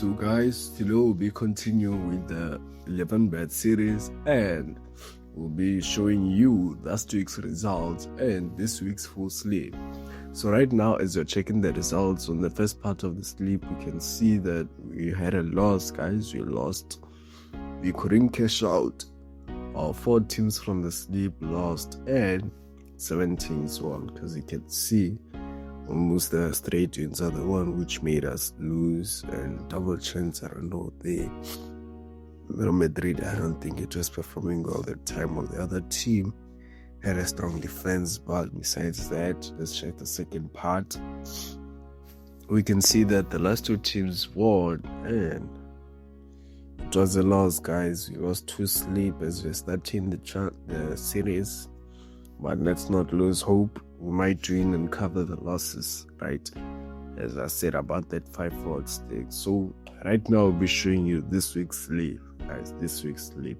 So guys, today we'll be continuing with the 11 bet series and we'll be showing you last week's results and this week's full sleep. So right now, as you're checking the results on the first part of the sleep, we can see that we had a loss, guys. We lost. We couldn't cash out. Our 4 teams from the sleep lost and 7 teams won, because you can see almost the straight wins are the one which made us lose, and double chance, I don't know, Real Madrid, I don't think it was performing all the time. Or the other team had a strong defense, but besides that, let's check the second part. We can see that the last 2 teams won, and it was a loss, guys. We lost 2 sleep as we're starting the series, but let's not lose hope. We might win and cover the losses, right? As I said about that 5-4 stake. So right now I'll be showing you this week's sleep, guys. This week's sleep.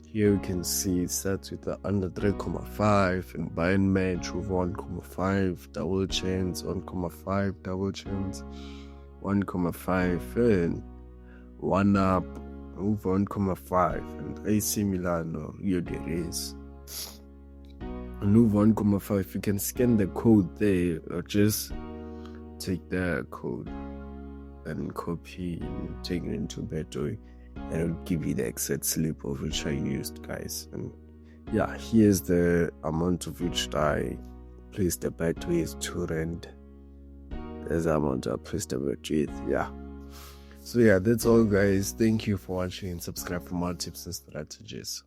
Here you can see it starts with the under 3.5 and buy and match with 1.5, double chance 1.5, double chance 1.5, and 1 up over 1.5, and AC Milan or Rio de Reis. Move 1.5. You can scan the code there, or just take the code and copy and take it into Bettor, and it'll give you the exact slip of which I used, guys. And yeah, here's the amount of which I placed the bet with, 2 rand. There's the amount I placed the bet with. Yeah. So yeah, that's all, guys. Thank you for watching, and subscribe for more tips and strategies.